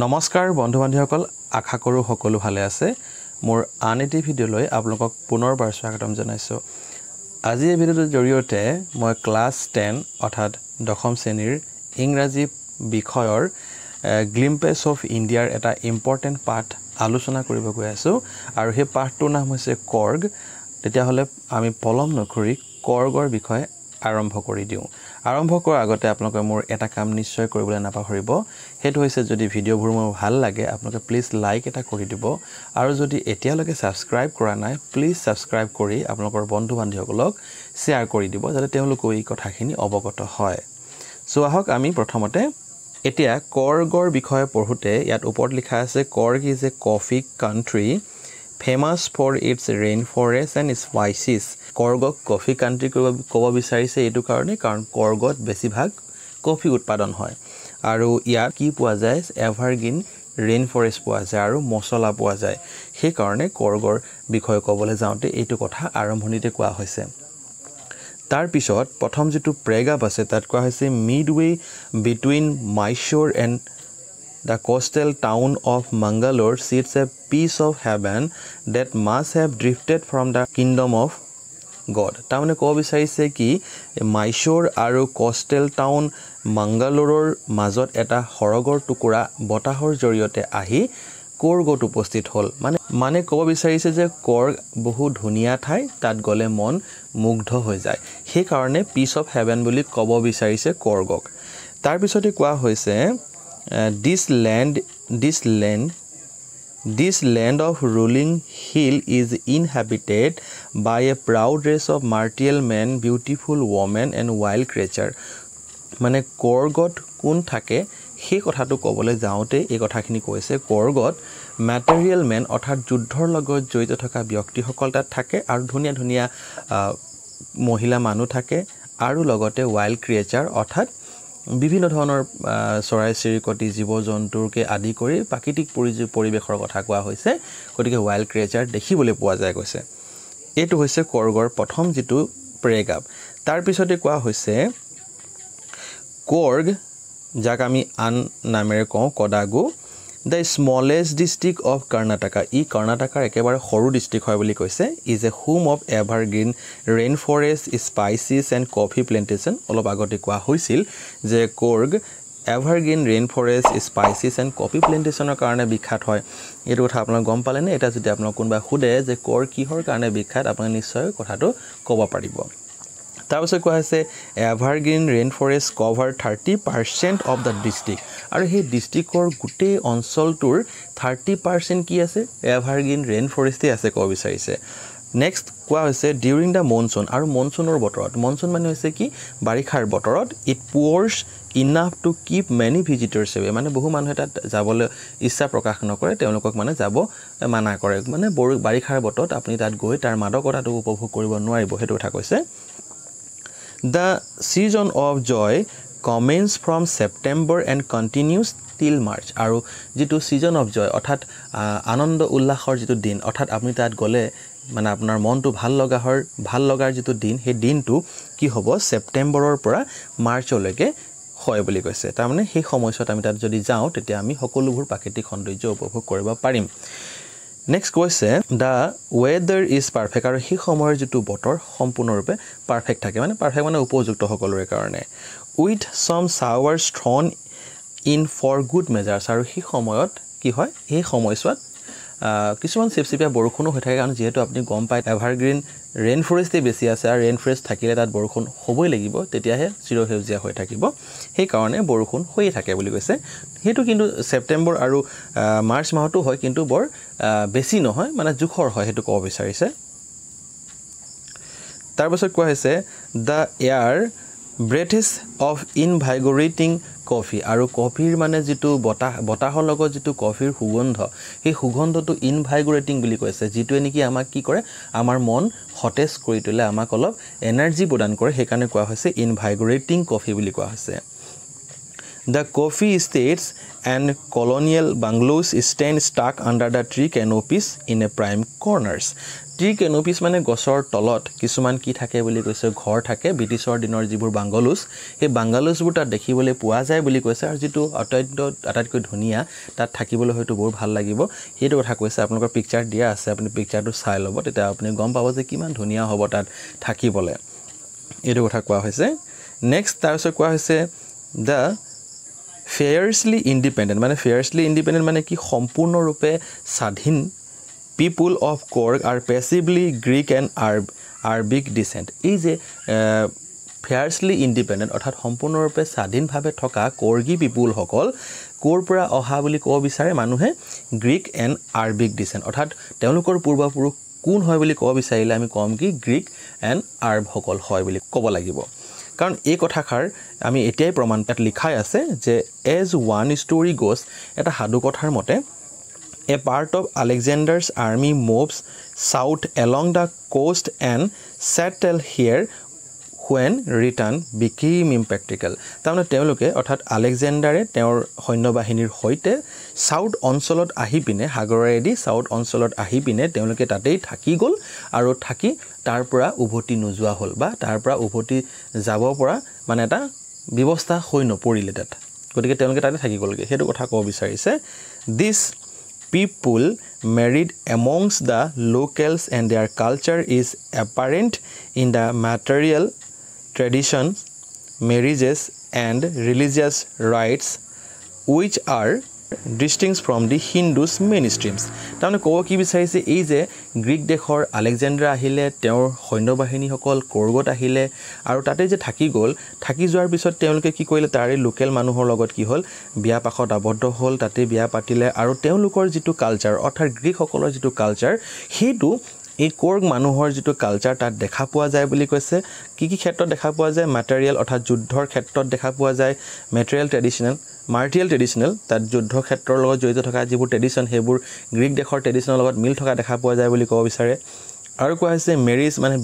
নমস্কাৰ বন্ধু বান্ধৱীসকল আশা কৰো সকলো ভালে আছে মোৰ আন এটি ভিডিঅলৈ আপোনালোকক পুনৰবাৰ স্বাগতম জনাইছো আজি এই ভিডিঅটোৰ জৰিয়তে মই ক্লাছ 10 অৰ্থাৎ দশম শ্ৰেণীৰ ইংৰাজী বিষয়ৰ গ্লিম্পেছ অফ ইণ্ডিয়াৰ এটা ইম্পৰ্টেন্ট পাঠ আলোচনা কৰিব গৈ আছো আৰু সেই পাঠটোৰ নাম হৈছে কৰ্গ তেতিয়া হলে আমি পলম নকৰি কৰ্গৰ বিষয়ে আৰম্ভ কৰি দিও আৰম্ভ কৰাৰ আগতে আপোনালোকে মোৰ এটা কাম নিশ্চয় কৰিবলৈ নাপাহৰিব হেতু হৈছে যদি ভিডিঅ'বোৰ মোৰ ভাল লাগে আপোনালোকে প্লিজ লাইক এটা কৰি দিব আৰু যদি এতিয়ালৈকে সাবস্ক্ৰাইব কৰা নাই প্লিজ সাবস্ক্ৰাইব কৰি আপোনালোকৰ বন্ধু বান্ধৱীসকলক শেয়াৰ কৰি দিব যাতে তেওঁলোকো এই কথাখিনি অৱগত হয় সো আহক আমি প্ৰথমতে এতিয়া কৰ্গৰ বিষয়ে পঢ়োতে ইয়াত ওপৰত লিখা আছে Coorg is a coffee country famous for its rainforest and spices কৰ্গক কফি কান্ট্ৰি ক'ব বিচাৰিছে এটো কাৰণে কাৰণ কৰ্গত বেছিভাগ কফি উৎপাদন হয় আৰু ইয়াত কি পোৱা যায় এভাৰগ্ৰীন ৰেইনফৰেষ্ট পোৱা যায় আৰু মছলা পোৱা যায় সেই কাৰণে কৰ্গৰ বিষয়ে ক'বলৈ যাওঁতে এইটো কথা আৰম্ভণিতে কোৱা হৈছে তাৰ পিছত প্ৰথম যেটো প্ৰেগাপ আছে তাত কোৱা হৈছে midway between Mysore and The coastal town of Mangalore sits a piece of heaven that must have drifted from the kingdom of God. তাৰমানে ক'ব বিচাৰিছে কি মাইশোৰ আৰু কোষ্টেল টাউন মাংগালোৰৰ মাজত এটা হৰগৰ টুকুৰা বতাহৰ জৰিয়তে আহি কৰ্গত উপস্থিত হ'ল মানে ক'ব বিচাৰিছে যে কৰ্গ বহু ধুনীয়া ঠাই তাত গলে মন মুগ্ধ হৈ যায় সেই কাৰণে পিচ অফ হেভেন বুলি ক'ব বিচাৰিছে কৰ্গক তাৰ পিছতে কোৱা হৈছে This land of rolling hill is inhabited by a proud race of martial men, beautiful women and wild creature. মানে কৰ্গত কোন থাকে সেই কথাটো ক'বলৈ যাওঁতে এই কথাখিনি কৈছে কৰ্গত ম্যাটেৰিয়েল মেন অৰ্থাৎ যুদ্ধৰ লগত জড়িত থকা ব্যক্তিসকল তাত থাকে আৰু ধুনীয়া ধুনীয়া মহিলা মানুহ থাকে আৰু লগতে ওয়াইল্ড ক্ৰিয়েচাৰ অৰ্থাৎ বিভিন্ন ধৰণৰ চৰাই চিৰিকটি জীৱ-জন্তুৰকে আদি কৰি প্ৰাকৃতিক পৰিবেশৰ কথা কোৱা হৈছে গতিকে ওয়াইল্ড ক্ৰিয়েচাৰ দেখিবলৈ পোৱা যায় কৈছে এটো হৈছে কৰ্গৰ প্ৰথম যেটো প্ৰেগাপ তাৰ পিছতে কোৱা হৈছে কৰ্গ যাক আমি আন নামেৰে কওঁ Kodagu The smallest district of Karnataka ই কৰ্ণাটকাৰ একেবাৰে সৰু ডিস্ট্ৰিক্ট হয় বুলি কৈছে is a home of evergreen rainforest spices and coffee plantation অলপ আগতে কোৱা হৈছিল যে কৰ্গ evergreen rainforest spices and coffee plantationৰ কাৰণে বিখ্যাত হয় এটো কথা আপোনালোক গম পালেনে এটা যদি আপোনাক কোনবা খুদে যে কৰ্গ কিহৰ কাৰণে বিখ্যাত আপুনি নিশ্চয় কথাটো ক'ব পাৰিব তাৰপিছত কোৱা হৈছে evergreen rainforest cover 30% of the district আৰু সেই ডিস্ট্ৰিক্টৰ গোটেই অঞ্চলটোৰ 30% কি আছে এভাৰগ্ৰীন ৰেইনফৰেষ্টে আছে ক'ব বিচাৰিছে নেক্সট কোৱা হৈছে ডিউৰিং দা মনসুন আৰু মনসুনৰ বতৰত মনসুন মানে হৈছে কি বাৰিষাৰ বতৰত it pours enough to keep many visitors away মানে বহু মানুহে তাত যাবলৈ ইচ্ছা প্ৰকাশ নকৰে তেওঁলোকক মানে যাব মানা কৰে মানে বাৰিষাৰ বতৰত আপুনি তাত গৈ তাৰ মাদকতাটো উপভোগ কৰিব নোৱাৰিব হেতু কথা কৈছে The season of joy commences from September and continues till March আৰু যেটো season of joy অৰ্থাৎ আনন্দ উল্লাসৰ যেটো দিন অৰ্থাৎ আপুনি তাত গলে মানে আপোনাৰ মনটো ভাল লগাৰ যেটো দিন সেই দিনটো কি হ'ব সেপ্টেম্বৰৰ পৰা মাৰ্চলৈকে হয় বুলি কৈছে তাৰ মানে সেই সময়ছোৱাত আমি তাত যদি যাওঁ তেতিয়া আমি সকলোবোৰ প্ৰাকৃতিক সৌন্দৰ্য উপভোগ কৰিব পাৰিম Next question the weather is perfect আৰু সেই সময়ৰ যেটো বতৰ সম্পূৰ্ণৰূপে পাৰফেক্ট থাকে মানে পাৰফেক্ট মানে উপযুক্ত সকলোৰে কাৰণে with some showers thrown in for good measures আৰু সেই সময়ত কি হয় এই সময়ছোৱাত কিছুমান চিপচিপিয়া বৰষুণো হৈ থাকে কাৰণ যেহেতু আপুনি গম পায় এভাৰগ্ৰীন ৰেইনফৰেষ্টে বেছি আছে আৰু ৰেইনফৰেষ্ট থাকিলে তাত বৰষুণ হ'বই লাগিব তেতিয়াহে চিৰসেউজীয়া হৈ থাকিব সেই কাৰণে বৰষুণ হৈ থাকে বুলি কৈছে হেতু কিন্তু সেপ্টেম্বৰ আৰু মাৰ্চ মাহতো হয় কিন্তু বৰ বেছি নহয় মানে জুখৰ হয় হেতু ক'ব বিচাৰিছে তাৰ পিছত কোৱা হৈছে the air breathes of invigorating coffee আৰু কফিৰ মানে যেটো বতাহৰ লগত যেটো কফিৰ সুগন্ধ সেই সুগন্ধটো ইনভাইগোৰেটিং বুলি কৈছে যেটো নেকি আমাক কি কৰে আমাৰ মন হটেজ কৰি তোলে আমাক অলপ এনাৰ্জি প্ৰদান কৰে সেই কাৰণে কোৱা হৈছে ইনভাইগোৰেটিং কফি বুলি কোৱা হৈছে The coffee estates and colonial bungalows stand stuck under the tree canopies in a prime corners tree canopies মানে গছৰ তলত কিছুমান কি থাকে বুলি কৈছে ঘৰ থাকে ব্ৰিটিছৰ দিনৰ যিবোৰ বাংগালোজ সেই বাংগালোজবোৰ তাত দেখিবলৈ পোৱা যায় বুলি কৈছে আৰু যেটো আটাইতকৈ ধুনীয়া তাত থাকিবলৈ হয়তো বহুত ভাল লাগিব সেইটো কথা কৈছে আপোনালোকৰ পিকচাৰ দিয়া আছে আপুনি পিকচাৰটো চাই ল'ব তেতিয়া আপুনি গম পাব যে কিমান ধুনীয়া হ'ব তাত থাকিবলৈ এইটো কথা কোৱা হৈছে নেক্সট তাৰপিছত কোৱা হৈছে দ্য ফেয়াৰছলি ইণ্ডিপেণ্ডেণ্ট মানে কি সম্পূৰ্ণৰূপে স্বাধীন people of Korg are passively Greek and Arabic descent এই যে fiercely independent অৰ্থাৎ সম্পূৰ্ণৰূপে স্বাধীনভাৱে থকা কৰ্গী পিপুল সকল কোৰ পৰা অহা বুলি ক'ব বিচাৰে মানুহে গ্ৰীক এণ্ড আৰবিক ডিসেন্ট অৰ্থাৎ তেওঁলোকৰ পূৰ্বপুৰুষ কোন হয় বুলি ক'ব বিচাৰিলে আমি কম কি গ্ৰীক এণ্ড আৰব সকল হয় বুলি ক'ব লাগিব কাৰণ এই কথাষাৰ আমি এতিয়াই প্ৰমাণ তাত লিখাই আছে যে এজ ওৱান ষ্টৰী গোজ এটা সাধু কথাৰ মতে A part of Alexander's army moves south along the coast and settle here when return became impractical. তাৰমানে তেওঁলোকে অৰ্থাৎ আলেকজেণ্ডাৰে তেওঁৰ সৈন্যবাহিনীৰ সৈতে সাউথ অঞ্চলত আহি পিনে সাগৰেদি সাউথ অঞ্চলত আহি পিনে তেওঁলোকে তাতেই থাকি গ'ল আৰু থাকি তাৰ পৰা উভতি নোযোৱা হ'ল বা তাৰ পৰা উভতি যাব পৰা মানে এটা ব্যৱস্থা হৈ নপৰিলে তাত গতিকে তেওঁলোকে তাতে থাকি গ'লগে সেইটো কথা ক'ব বিচাৰিছে this people married amongst the locals and their culture is apparent in the material traditions marriages and religious rites which are distinct from the Hindus mainstreams তাৰমানে ক'ব কি বিচাৰিছে এই যে গ্ৰীক দেশৰ আলেকজেণ্ডাৰ আহিলে তেওঁৰ সৈন্যবাহিনী সকল কৰ্গত আহিলে আৰু তাতে যে থাকি গ'ল থাকি যোৱাৰ পিছত তেওঁলোকে কি কৰিলে তাৰে লোকেল মানুহৰ লগত কি হ'ল বিয়া পাখত আবদ্ধ হ'ল তাতে বিয়া পাতিলে আৰু তেওঁলোকৰ যিটো কালচাৰ অৰ্থাৎ গ্ৰীক সকলৰ যিটো কালচাৰ সেইটো এই কৰ্গ মানুহৰ যিটো কালচাৰ তাত দেখা পোৱা যায় বুলি কৈছে কি ক্ষেত্ৰত দেখা পোৱা যায় ম্যাটেৰিয়েল অৰ্থাৎ যুদ্ধৰ ক্ষেত্ৰত দেখা পোৱা যায় মাৰ্টিয়েল ট্ৰেডিশনেল তাত যুদ্ধ ক্ষেত্ৰৰ লগত জড়িত থকা যিবোৰ ট্ৰেডিশন সেইবোৰ গ্ৰীক দেশৰ ট্ৰেডিশনৰ লগত মিল থকা দেখা পোৱা যায় বুলি ক'ব বিচাৰে আৰু কোৱা হৈছে মেৰিজ মানে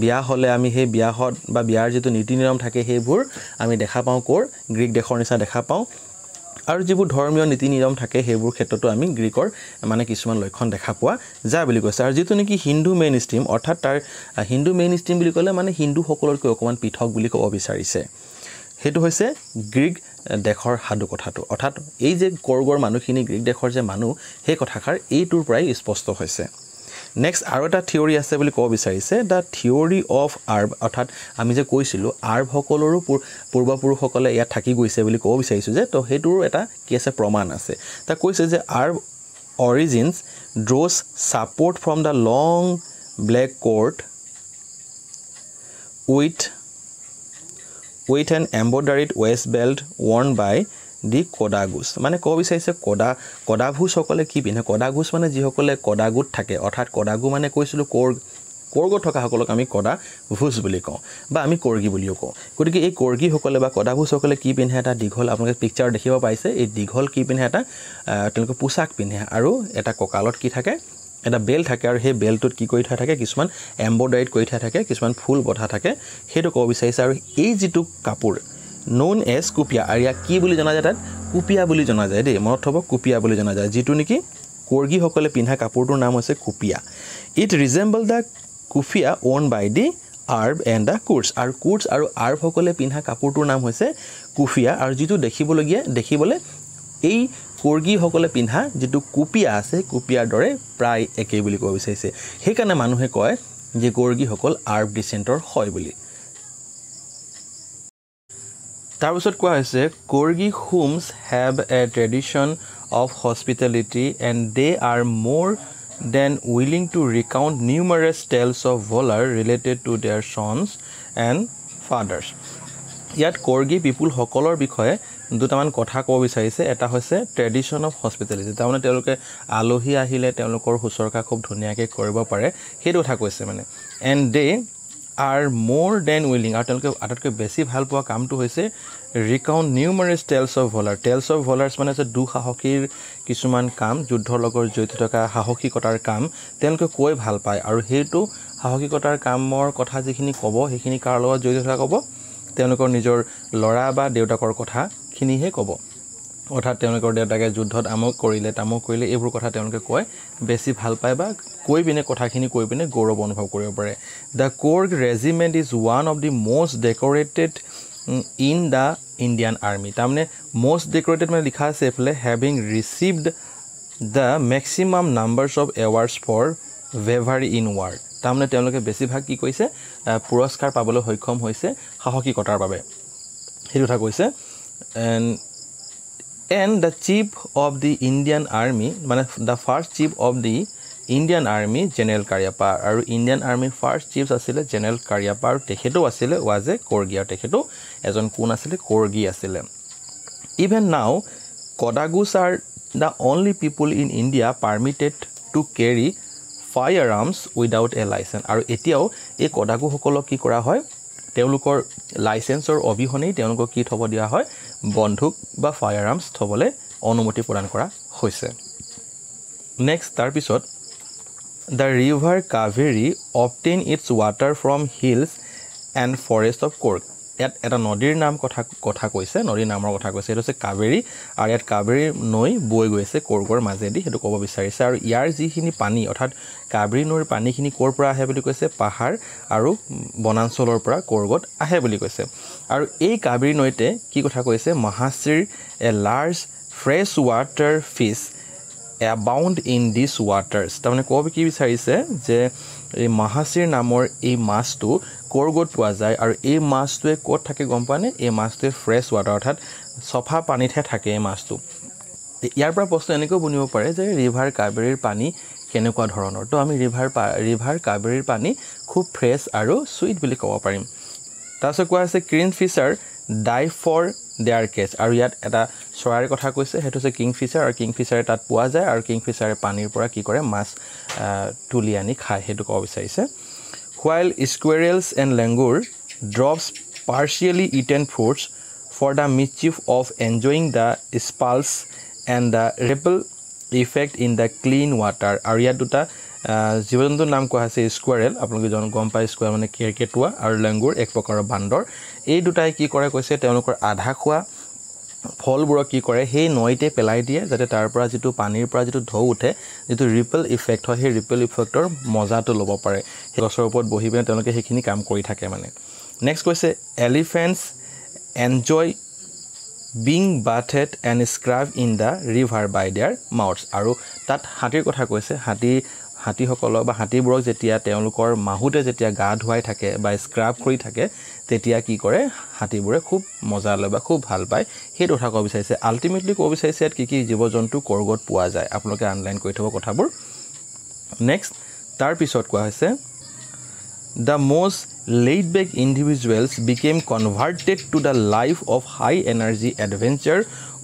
বিয়া হ'লে আমি সেই বিয়াহত বা বিয়াৰ যিটো নীতি নিয়ম থাকে সেইবোৰ আমি দেখা পাওঁ গ্ৰীক দেশৰ নিচিনা দেখা পাওঁ আৰু যিবোৰ ধৰ্মীয় নীতি নিয়ম থাকে সেইবোৰ ক্ষেত্ৰতো আমি গ্ৰীকৰ মানে কিছুমান লক্ষণ দেখা পোৱা যায় বুলি কৈছে আৰু যেটো নেকি হিন্দু মেইন ষ্ট্ৰীম অৰ্থাৎ তাৰ হিন্দু মেইন ষ্ট্ৰীম বুলি ক'লে মানে হিন্দু সকলতকৈ অকমান পৃথক বুলি ক'ব বিচাৰিছে হেতু হৈছে গ্ৰীক দেশৰ সাধু কথাটো অৰ্থাৎ এই যে কৰ্গৰ মানুহখিনি গ্ৰীক দেশৰ যে মানুহ সেই কথাষাৰ এইটোৰ পৰাই স্পষ্ট হৈছে নেক্সট আৰু এটা থিওৰি আছে বুলি ক'ব বিচাৰিছে দা থিওৰি অফ আৰ্ব অৰ্থাৎ আমি যে কৈছিলোঁ আৰ্ব সকলৰো পূৰ্বপুৰুষসকলে ইয়াত থাকি গৈছে বুলি ক'ব বিচাৰিছোঁ যে তো সেইটোৰ এটা কি আছে প্ৰমাণ আছে তা কৈছে যে Arab origins draws support from the long black coat with an embroidered waist belt worn by the Kodagus মানে ক'ব বিচাৰিছে কদাঘুচ সকলে কি পিন্ধে কদাঘুচ মানে যিসকলে কদাগুত থাকে অৰ্থাৎ কদাগু মানে কৈছিলোঁ কৰ্গত থকা সকলক আমি কদাঘুচ বুলি কওঁ বা আমি কৰ্গী বুলিও কওঁ গতিকে এই কৰ্গী সকলে বা কদাঘুচ সকলে কি পিন্ধে এটা দীঘল আপোনালোকে পিকচাৰ দেখিব পাইছে এই দীঘল কি পিন্ধে এটা তেওঁলোকে পোছাক পিন্ধে আৰু এটা কঁকালত কি থাকে এটা বেল থাকে আৰু সেই বেলটোত কি কৰি থোৱা থাকে কিছুমান এমব্ৰইডাৰিড কৰি থোৱা থাকে কিছুমান ফুল বধা থাকে সেইটো ক'ব বিচাৰিছে আৰু এই যিটো কাপোৰ নন এজ কুপিয়া আৰু ইয়াক কি বুলি জনা যায় তাত কুপিয়া বুলি জনা যায় দেই মনত থব কুপিয়া বুলি জনা যায় যিটো নেকি কৰ্গী সকলে পিন্ধা কাপোৰটোৰ নাম হৈছে kupya it resembles the kufiya worn by the Arab and the Kurds আৰু কুৰ্টছ আৰু আৰ্ব সকলে পিন্ধা কাপোৰটোৰ নাম হৈছে কুফিয়া আৰু যিটো দেখিবলৈ এই কৰ্গী সকলে পিন্ধা যেটো কুপিয়া আছে কুপিয়াৰ দৰে প্ৰায় একেই বুলি ক'ব বিচাৰিছে সেইকাৰণে মানুহে কয় যে কৰ্গী সকল আৰ্ব ডিসেন্টৰ হয় বুলি তাৰপিছত কোৱা হৈছে Coorgi homes have a tradition of hospitality and they are more than willing to recount numerous tales of valour related to their sons and fathers ইয়াত কৰ্গী পিপুল সকলৰ বিষয়ে দুটামান কথা ক'ব বিচাৰিছে এটা হৈছে ট্ৰেডিশন অফ হস্পিটেলিটি তাৰমানে তেওঁলোকে আলহী আহিলে তেওঁলোকৰ শুশ্ৰূষা খুব ধুনীয়াকৈ কৰিব পাৰে সেইটো কথা কৈছে মানে and they are more than willing আৰু তেওঁলোকে আটাইতকৈ বেছি ভাল পোৱা কামটো হৈছে ৰিকাউণ্ট নিউমাৰাছ টেলছ অফ ভলাৰ্ছ মানে হৈছে দুঃসাহসীৰ কিছুমান কাম যুদ্ধৰ লগত জড়িত থকা সাহসিকতাৰ কাম তেওঁলোকে কৈ ভাল পায় আৰু সেইটো সাহসিকতাৰ কামৰ কথা যিখিনি ক'ব সেইখিনি কাৰ লগত জড়িত থকা ক'ব তেওঁলোকৰ নিজৰ ল'ৰা বা দেউতাকৰ কথাখিনিহে ক'ব অৰ্থাৎ তেওঁলোকৰ দেউতাকে যুদ্ধত আমক কৰিলে এইবোৰ কথা তেওঁলোকে কয় বেছি ভাল পায় বা কৈ পিনে কথাখিনি কৈ পিনে গৌৰৱ অনুভৱ কৰিব পাৰে the Coorg regiment is one of the most decorated in the Indian army তাৰমানে মষ্ট ডেকৰেটেড মানে লিখা আছে এইফালে having received the maximum numbers of awards for bravery in war তাৰমানে তেওঁলোকে বেছিভাগ কি কৈছে পুৰস্কাৰ পাবলৈ সক্ষম হৈছে সাহসিকতাৰ বাবে সেইটো কথা কৈছে and the chief of the Indian army মানে the first chief of the Indian army general Karyappa আৰু Indian army first chief আছিলে general Karyappa আৰু তেখেতো আছিলে was a Korgi আৰু তেখেতো এজন কোন আছিলে Korgi আছিলে even now Kodagus are the only people in India permitted to carry firearms without a license আৰু এতিয়াও এই Kodagu সকলক কি কৰা হয় তেওঁলোকৰ লাইসেন্সৰ অবিহনেই তেওঁলোকক কি থব দিয়া হয় বন্ধুক বা ফায়াৰআৰ্মছ থবলে অনুমতি প্ৰদান কৰা হৈছে নেক্সট তাৰ পিছত the river Kaveri obtain its water from hills and forest of Korg এটা নদীৰ নাম কথা কৈছে নদীৰ নামৰ কথা কৈছে এটা হৈছে কাবেৰী আৰু ইয়াত কাবেৰী নৈ বৈ গৈছে কোৰ্গৰ মাজেদি হেতু ক'ব বিচাৰিছে আৰু ইয়াৰ যিখিনি পানী অৰ্থাৎ কাবেৰী নৈৰ পানীখিনি কোৰ পৰা আহে বুলি কৈছে পাহাৰ আৰু বনাঞ্চলৰ পৰা কোৰ্গত আহে বুলি কৈছে আৰু এই কাবেৰী নৈতে কি কথা কৈছে mahseer a large fresh water fish abound in these waters তাৰমানে ক'ব কি বিচাৰিছে যে এই মহাশ্ৰীৰ নামৰ এই মাছটো কোৰ্গত পোৱা যায় আৰু এই মাছটোৱে ক'ত থাকে গম পানে এই মাছটোৱে ফ্ৰেছ ৱাটাৰ অৰ্থাৎ সফা পানীতহে থাকে এই মাছটো ইয়াৰ পৰা প্ৰশ্ন এনেকৈ বনিব পাৰে যে ৰিভাৰ কাবেৰীৰ পানী কেনেকুৱা ধৰণৰ তো আমি ৰিভাৰ কাবেৰীৰ পানী খুব ফ্ৰেছ আৰু সুইট বুলি ক'ব পাৰিম তাৰপিছত কোৱা আছে green feature die for their case আৰু ইয়াত এটা চৰাইৰ কথা কৈছে হেতু হৈছে কিংফিচাৰ আৰু কিংফিচাৰে তাত পোৱা যায় আৰু কিংফিচাৰে পানীৰ পৰা কি কৰে মাছ তুলি আনি খায় হেতু ক'ব বিচাৰিছে while squirrels and langur drops partially eaten fruits for the mischief of enjoying the spalls and the ripple effect in the clean water আৰু ইয়াত দুটা জীবজন্তুৰ নাম কোৱা আছে স্কুৱেৰেল আপোনালোকে গম পায় স্কুৱেৰেল মানে কেৰকেটুৱা আৰু লেংগুৰ এক প্ৰকাৰৰ বান্দৰ এই দুটাই কি কৰে কৈছে তেওঁলোকৰ আধা খোৱা ফলবোৰক কি কৰে সেই নৈতে পেলাই দিয়ে যাতে তাৰ পৰা যেটো পানীৰ পৰা যেটো ঢৌ উঠে যেটো ৰিপল ইফেক্ট হয় সেই ৰিপল ইফেক্টৰ মজাটো ল'ব পাৰে সেই গছৰ ওপৰত বহি পিনে তেওঁলোকে সেইখিনি কাম কৰি থাকে মানে নেক্সট কৈছে elephants enjoy being bathed and scrubbed in the river by their mouths আৰু তাত হাতীৰ কথা কৈছে হাতীসকলক বা হাতীবোৰক যেতিয়া তেওঁলোকৰ মাহুতে যেতিয়া গা ধুৱাই থাকে বা স্ক্ৰাব কৰি থাকে তেতিয়া কি কৰে হাতীবোৰে খুব মজা লয় বা খুব ভাল পায় সেই কথা ক'ব বিচাৰিছে আলটিমেটলি ক'ব বিচাৰিছে কি কি জীৱ-জন্তু কোৰ্গত পোৱা যায় আপোনালোকে অনলাইন কৰি থব কথাবোৰ নেক্সট তাৰ পিছত কোৱা হৈছে the most laid-back individuals became converted to the life of high-energy adventure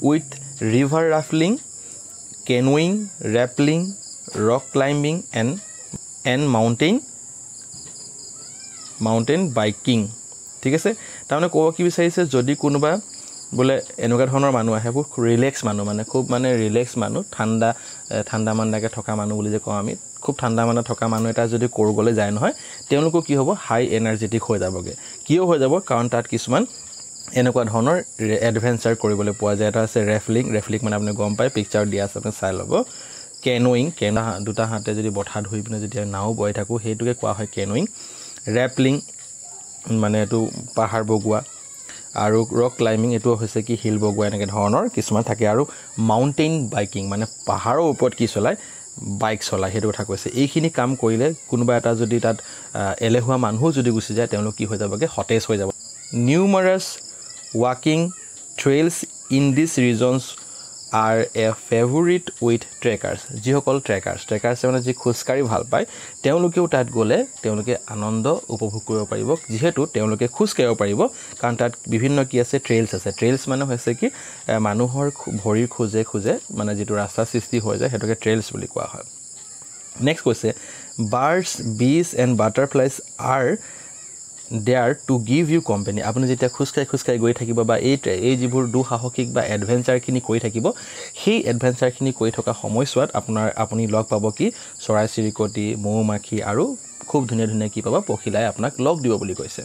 with river rafting, canoeing, rappelling, rock climbing, and mountain biking. ঠিক আছে তাৰমানে ক'ব কি বিচাৰিছে যদি কোনোবা বলে এনেকুৱা ধৰণৰ মানুহ আহে খুব ৰিলেক্স মানুহ মানে খুব মানে ৰিলেক্স মানুহ ঠাণ্ডা মানদাকে থকা মানুহ বুলি যে কওঁ আমি খুব ঠাণ্ডা মানে থকা মানুহ এটা যদি কোৰ্গলৈ যায় নহয় তেওঁলোকো কি হ'ব হাই এনাৰ্জেটিক হৈ যাবগে কিয় হৈ যাব কাৰণ তাত কিছুমান এনেকুৱা ধৰণৰ এডভেঞ্চাৰ কৰিবলৈ পোৱা যায় এটা আছে ৰেফলিং মানে আপুনি গম পায় পিকচাৰ দিয়া আছে আপুনি চাই ল'ব কেনোইং দুটা হাতে যদি বঠা ধুই পিনে যেতিয়া নাও বৈ থাকো হেতুকে কোৱা হয় কেনোইং ৰেপলিং মানে এটো পাহাৰ বগুৱা আৰু ৰক ক্লাইম্বিং এটো হৈছে কি হিল বগুৱা এনেকে ধৰণৰ কিছুমান থাকে আৰু মাউন্টেইন বাইকিং মানে পাহাৰৰ ওপৰত কি চলাই বাইক চলাই হেতু কথা কৈছে এইখিনি কাম কৰিলে কোনোবা এটা যদি তাত এলেহুৱা মানুহ যদি গুছি যায় তেওঁলোক কি হৈ যাবগে হটেজ হৈ যাব numerous walking trails in these regions are a favorite with trekkers যিসকল ট্ৰেকাৰ্ছ মানে যি খুজকাৰি ভাল পায় তেওঁলোকেও তাত গলে তেওঁলোকে আনন্দ উপভোগ কৰিব পাৰিব যেহেতু তেওঁলোকে খুজ কাৰিব পাৰিব কাৰণ তাত বিভিন্ন কি আছে ট্ৰেইলছ মানে হৈছে কি মানুহৰ ভৰিৰ খুজে মানে যেটো ৰাস্তা সৃষ্টি হৈ যায় হেতুকে ট্ৰেইলছ বুলি কোৱা হয় নেক্সট কৈছে birds bees and butterflies are there to give you company আপুনি যেতিয়া খুজকাই গৈ থাকিব বা এই যিবোৰ দুঃসাহসিক বা এডভেঞ্চাৰ খিনি কৰি থাকিব সেই এডভেঞ্চাৰ খিনি কৰি থকা সময়ছোৱাত আপুনি লগ পাব কি চৰাই চিৰিকটি মৌমাখি আৰু খুব ধুনীয়া কি পাব পখিলাই আপোনাক লগ দিব বুলি কৈছে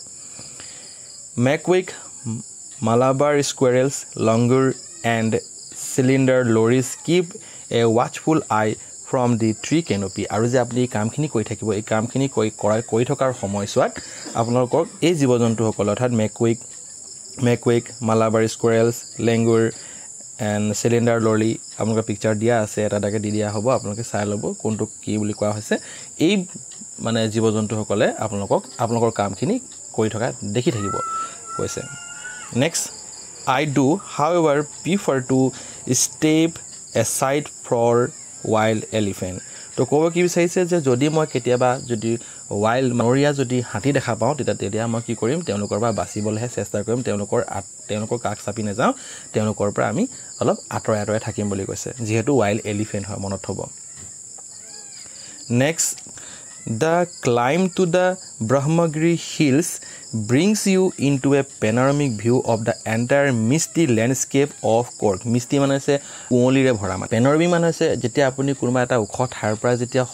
macaque Malabar squirrels langur and cylinder lorries keep a watchful eye from the tree canopy আৰু যে আপুনি কামখিনি কৰি থাকিব এই কামখিনি কৰি থকাৰ সময়ছোৱাত আপোনালোকৰ এই জীৱ-জন্তুসকল অৰ্থাৎ মেকুইক মালাবাৰী স্কুৱেৰেলছ লেংগুৰ and cylinder lorry আপোনালোকৰ পিকচাৰ দিয়া আছে এটাকে দি দিয়া হ'ব আপোনালোকে চাই ল'ব কোনটো কি বুলি কোৱা হৈছে এই মানে জীৱ-জন্তুসকলে আপোনালোকৰ কামখিনি কৰি থকা দেখি থাকিব কৈছে next I do however prefer to step aside for wild elephant তো ক'ব কি বিচাৰিছে যে যদি মই কেতিয়াবা যদি wild মৰিয়া যদি হাতী দেখা পাওঁ তেতিয়া মই কি কৰিম তেওঁলোকৰ পৰা বাচিবলৈহে চেষ্টা কৰিম তেওঁলোকৰ কাষ চাপি নাযাওঁ তেওঁলোকৰ পৰা আমি অলপ আঁতৰাই থাকিম বুলি কৈছে যিহেতু wild elephant হয় মনত থব next the climb to the Brahmagiri hills brings you into a panoramic view of the entire misty landscape of Cork. Misty মানে আছে কুঁৱলীৰে ভৰা panoramic মানে আছে যেতিয়া আপুনি কোনোবা এটা ওখ ঠাইৰ পৰা যেতিয়া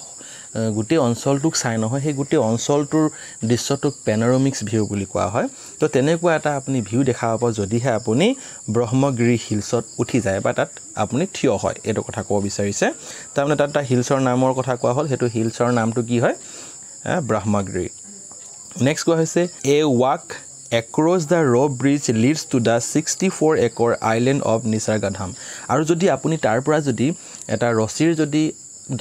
গোটেই অঞ্চলটোক চাই নহয় সেই গোটেই অঞ্চলটোৰ দৃশ্যটোক panoramic view বুলি কোৱা হয় তো তেনেকুৱা এটা আপুনি ভিউ দেখা পাব যদিহে আপুনি ব্ৰহ্মগিৰি হিলছত উঠি যায় বা তাত আপুনি থিয় হয় এটো কথা ক'ব বিচাৰিছে তাৰমানে তাত হিলছৰ নামৰ কথা কোৱা হ'ল হেতু হিলছৰ নামটো কি হয় ব্ৰহ্মগিৰি next কোৱা হৈছে a walk across the rope bridge leads to the 64-acre island of Nisargadham আৰু যদি আপুনি তাৰ পৰা যদি এটা ৰছিৰ যদি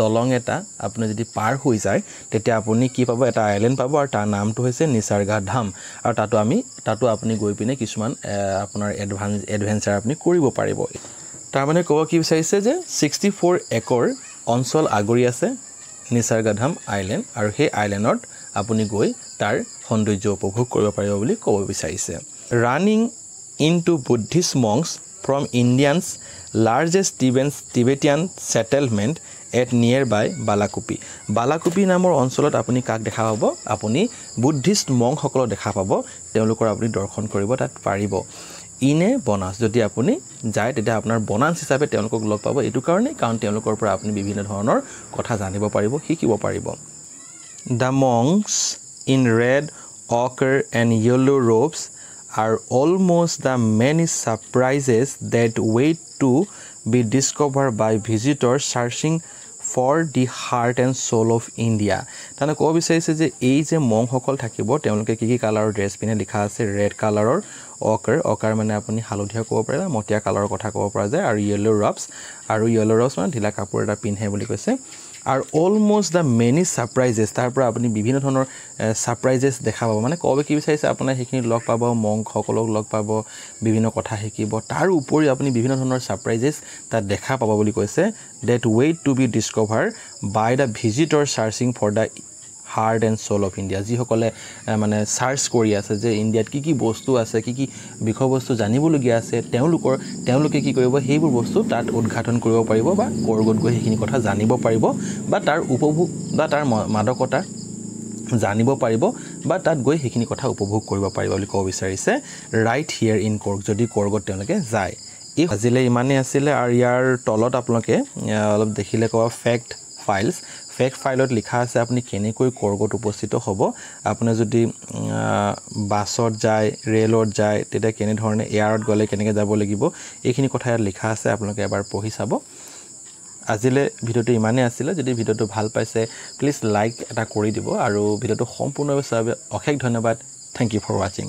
দলং এটা আপুনি যদি পাৰ হৈ যায় তেতিয়া আপুনি কি পাব এটা আইল্যান্ড পাব আৰু তাৰ নামটো হৈছে নিসৰ্গধাম আৰু তাতো আপুনি গৈ পিনে কিছুমান আপোনাৰ এডভেঞ্চাৰ আপুনি কৰিব পাৰিব তাৰ মানে ক'ব কি বিচাৰিছে যে 64 একৰ অঞ্চল আগৰি আছে নিসৰ্গধাম আইল্যান্ড আৰু সেই আইল্যান্ডত আপুনি গৈ তাৰ সৌন্দৰ্য উপভোগ কৰিব পাৰিব বুলি ক'ব বিচাৰিছে running into Buddhist monks from Indians largest Tibetan settlement at nearby Balakupi. Balakupi নামৰ অঞ্চলত আপুনি কাক দেখা পাব আপুনি বুদ্ধিষ্ট মংক সকল দেখা পাব তেওঁলোকৰ আপুনি দৰ্শন কৰিব তাত পাৰিব ইনে বনাস যদি আপুনি যায় তেতিয়া আপোনাৰ বনাস হিচাপে তেওঁলোকক লগ পাব এটো কাৰণে কাৰণ তেওঁলোকৰ পৰা আপুনি বিভিন্ন ধৰণৰ কথা জানিব পাৰিব শিকিব পাৰিব The monks in red ochre and yellow robes are almost the many surprises that wait to be discovered by visitors searching for the heart and soul of India. তানে ক'ব বিচাৰিছে যে এই যে মংক সকল থাকিব তেওঁলোকে কি কালাৰৰ ড্ৰেছ পিনে লিখা আছে ৰেড কালাৰৰ অকাৰ মানে আপুনি হালধীয়া ক'ব পাৰে মটিয়া কালাৰৰ কথা ক'ব পৰা যায় আৰু ইয়েলো ৰবস মানে ঢিলা কাপোৰ এটা পিন্ধে বুলি কৈছে আৰু অলমোস্ট দা মেনি সাৰপ্ৰাইজেস তাৰ পৰা আপুনি বিভিন্ন ধৰণৰ সাৰপ্ৰাইজেস দেখা পাব মানে ক'ব কি বিচাৰিছে আপোনাৰ হেখিনি লগ পাব মংক সকলক লগ পাব বিভিন্ন কথা শিকিব তাৰ উপৰি আপুনি বিভিন্ন ধৰণৰ সাৰপ্ৰাইজেস তাত দেখা পাব বুলি কৈছে that wait to be discovered by the visitor searching for the heart and soul of India যি সকলে মানে সার্চ কৰি আছে যে ইন্ডিয়াত কি বস্তু আছে কি বিষয়বস্তু জানিবলগীয়া আছে তেওঁলোকে কি কৰিব হেইবোৰ বস্তু তাত উদ্ঘাটন কৰিব পাৰিব বা কৰগত গৈ হেখিনি কথা জানিব পাৰিব বা তাৰ উপভোগ বা তাৰ মাদকতা জানিব পাৰিব বা তাত গৈ হেখিনি কথা উপভোগ কৰিব পাৰিব বুলি ক'ব বিচাৰিছে ৰাইট হিয়াৰ ইন কৰ্গ যদি কৰ্গত তেওঁলোকে যায় এই আজিলে ইমানে আছিল আৰু ইয়াৰ তলত আপোনালোকে অলপ দেখিলে কোৱা ফ্যাক্ট ফাইলত লিখা আছে আপুনি কেনেকৈ কৰ্গত উপস্থিত হ'ব আপুনি যদি বাছত যায় ৰেলত যায় তেতিয়া কেনে ধৰণে এয়াৰত গলে কেনেকৈ যাব লাগিব এইখিনি কথা ইয়াত লিখা আছে আপোনালোকে এবাৰ পঢ়ি চাব আজিলে ভিডিওটো ইমানে আছিল যদি ভিডিওটো ভাল পাইছে প্লিজ লাইক এটা কৰি দিব আৰু ভিডিওটো সম্পূৰ্ণভাৱে চাব অশেষ ধন্যবাদ থ্যাংক ইউ ফৰ ওয়াচিং